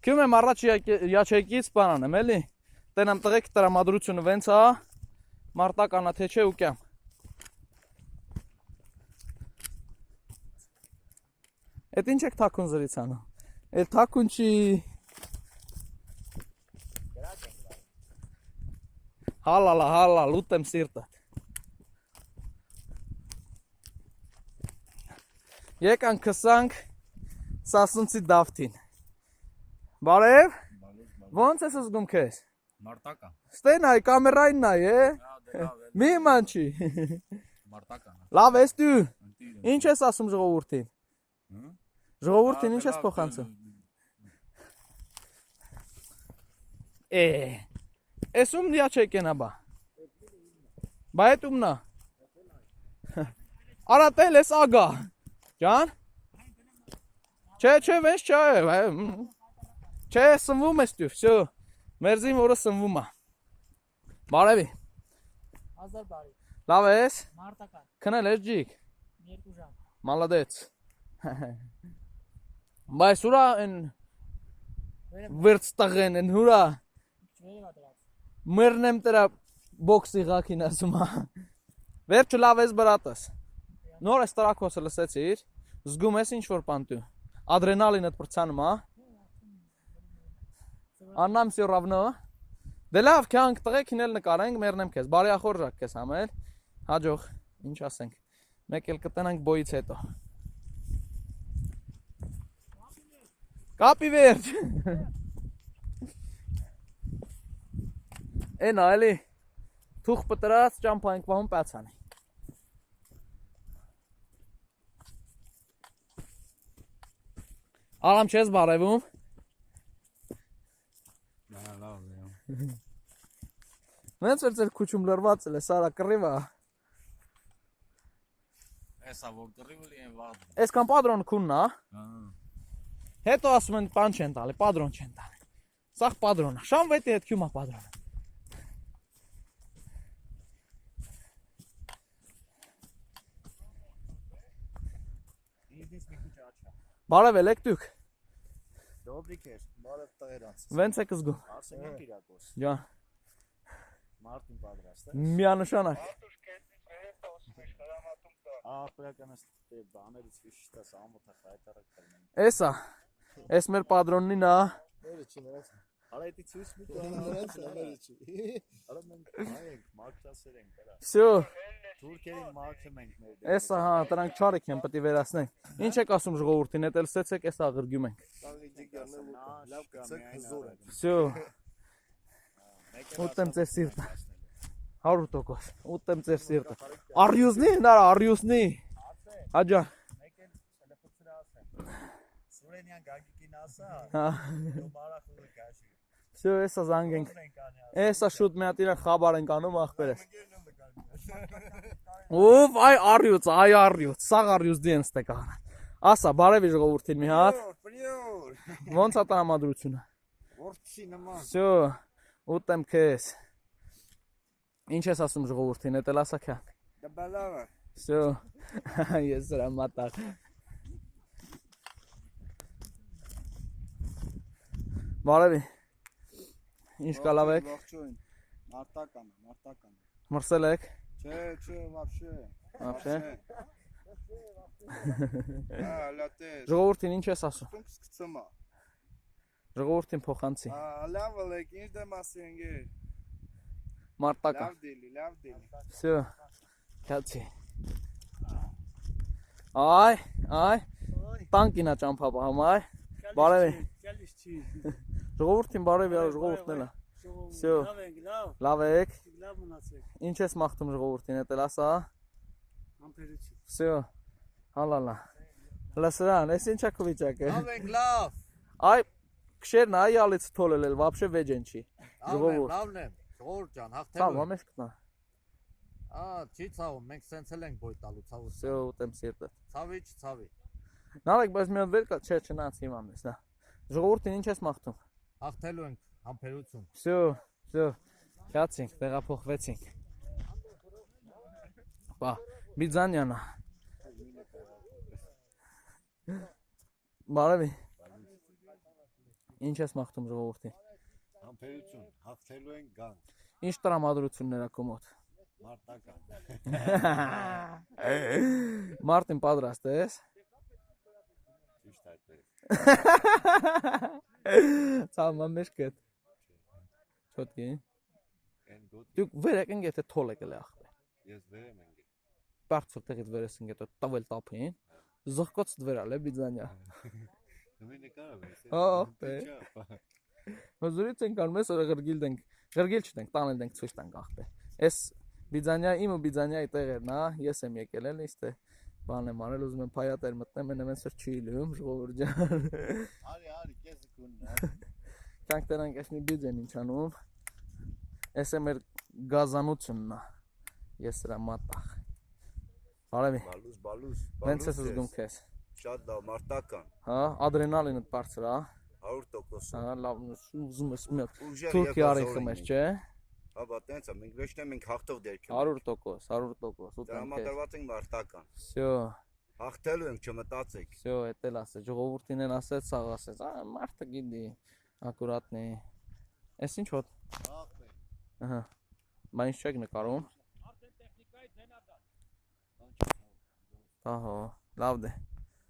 Քյում եմ առաջ յաչեկից բանան եմ էլի տենամ տղեկ տրամադրությունը վենց հա մարտականա թե չէ ուկյամ Էդ ինչ եք թաքուն զրից անում Էլ թաքուն չի Հալալա ուտեմ սիրտը Եկանք քսանք Սասունցի դավթին Բարև Ոնց ես զգում քեզ Մարտական Ստեն այ կամերային նայ Մի մանչի Մարտական Լավ ես դու Ինչ ես ասում ժողովուրդին Ժողովուրդին ինչ ես փոխանցում Էս ում յաչեկեն աբա Բա էդ ումնա Արատել ես ագա Ջան Չէ վենց չէ Չէ սնվում ես դու Всё Մերզին որը սնվում է Բարևի Ազար բարի Լավ ես Մարտական Քնել ես ջիկ 2 ժամ Մալադեց Բայց ուրա են Վերց տղեն են հուրա Մերնեմ տրա բոքսի գակին ասում Վերջը լավ ես բրատս Նոր ես տրակոսը լսեցիր Զգում ես ինչ որ պանտու Ադրենալինըտ պրցանում Աննամ սի ռավնո Դե լավ կյանք տղեկ հինել նկարենք մերնեմ կեզ Բարի ախորժակ կեզ համել Հաջող ինչ ասենք Մեկ էլ կտնանք բոյից հետո Կապի վերջ Են այլի Թուխ պտրած ճամպայինք վահում պացանի Ալամ չես բարևում Մենց վեր ծեր կուչում լրված էլ է սարա կռիվա Էսա որ կռիվլի են վաղ Ես կան պադրոն քուննա Հետո ասում են պան չեն տալի, պադրոն չեն տալի Սաղ պադրոնը, շան վետի հետ կյումա պադրոնը Բարև էլ եք դուք Դոբրիկ էր, բարև տղերանց Վենց եք զգում Արսենյակ իրակոս Ջան Մարտին պատրաստ է Միանշանակ Ապրականս բաներից վիշտաս ամոթա խայտարակ կրնեն Էսա, ես մեր պադրոննին ա Մերը չի նրանց Արա էտի ծույս մի նրանց մերը չի Արա մենք հայենք, մարկտասեր ենք դրա Всё Թուրքերին մարկտում ենք մեր Էսա հա, դրանք չարեք են պտի վերացնենք Ինչ եք ասում ժողովուրդին, էտ էլ ստեցեք, էս աղրգյում ենք Լավ կցեք հզոր ենք Всё Ուտեմ ձեր սիրտը 100% ուտեմ ձեր սիրտը Արյուզնի, հնարա, արյուզնի Հաջան Սուրենյան գագիկին ասա Բարախուլը կաշի Всё, էսա զանգ ենք Էսա շուտ մի հատ իրան խաբար ենք անում ախպեր ես Ուվ, այ արյուծ, սաղ արյուծ դի են ստեք աղան Ասա, բարևի ժողովուրդին մի հատ Ոնց հատ համադրությունը Որցի նման Всё, ուտեմ քեզ Ինչ ես ասում ժողովուրդին, էտ էլ ասա կյանք Դա բալավը Всё, ես սրա մատաղ Բարևի Ինչ կա լավ եք Մարտական Մրսել եք Չէ, վաբշե Ապշե Լատե Ժողովուրդին ինչ ես ասում Տունքս կծմա Ժողովուրդին փոխանցի Լավ ըլեք, ինչ դեմ ասենք Մարտակա Լավ դիլի Всё Կացի Այ Տանկինա ճամփապա համայ Բարևի Ժողովուրդին բարևի ժողովուրդն էլա Всё Լավ եք Ինչ ես մաղթում ժողովուրդին էտ էլ ասա Всё Հալալա Լսրան, ես ինչա քո վիճակը Լավ Այ քշերն այ ալից թոլել էլ вообще վեջեն չի Ժողովուրդ Լավն եմ Ժողովուրդ ջան Ցավ հաղթելու ամես կտնա Չի ցավում մենք սենց էլ ենք բոյ տալու ցավու Всё ուտեմ սիրտը Ցավի չցավի Նարեկ բայց մի հատ վեր կա չէ չնաց հիմա մեզ դա Ժողովուրդին ինչ ես մաղթում Հաղթելու ենք համբերություն Всё Կացինք տեղափոխվեցինք Բա Բիձանյանա Բարևի Ինչ ես մաղթում ժողովրդին։ Համբերություն, հաղթելու են գան, Ինչ տրամադրություններ ա քո մոտ։ մարտական։ Մարտին պատրաստ ես։ Ճիշտ այդպես։ Ցավը մեջ կետ։ Չոտքի։ Են գոտ Դուք վեր եկեն եթե թոլ եկել է ախպե։ ես վերեմ ենք։ Բարձր տեղից վեր ես ընկել տավել տափին։ Զղկոց դվերալ է բիզանյա։ Նույն նկարը ես։ Ախպե։ Հոզուրից ենք անում ես օրը գրգիլ դենք։ Գրգիլ չդենք, տանել դենք ցույց տանք ախպե։ Էս բիզանյա իմը բիզանյայի տեղերն ա, ես եմ եկել էլ իստե բան եմ արել, ուզում եմ փայատեր մտնեմ, են εμեն սր չի լում, ժողովուրդ ջան։ Արի, կեզը կունն։ Կյանք տրանք ես մի բիզեն ինչ անում։ Էս է մեր գազանությունն ա։ Ես սրա մատախ։ Բարևի։ Բալուս։ Հենց ես զգում քեզ։ Շատ լավ, մարտական, Հա, ադրենալինը բարձր ա։ 100%։ Հա, լավ, ուզում ես մի Ուժեղ թուրքի եւ արի հազար խմես, ենք։ չէ։ Հա, տենց է, մենք ոչ թե մենք հաղթող դերք ենք։ 100%, 100%, ուտեմ քեզ։ Դրամադրված ենք մարտական։ Всё, Հաղթելու ենք, չմտածեք։ всё, էտել ասեց, ժողովրդին են ասեց, սաղ ասեց, մարդը գիտի, ակուրատնի։ Էս ինչ հոտ։ Ախպե։ Ահա։ Բա ինչ չեք նկարում։ Ահա, լավ դե։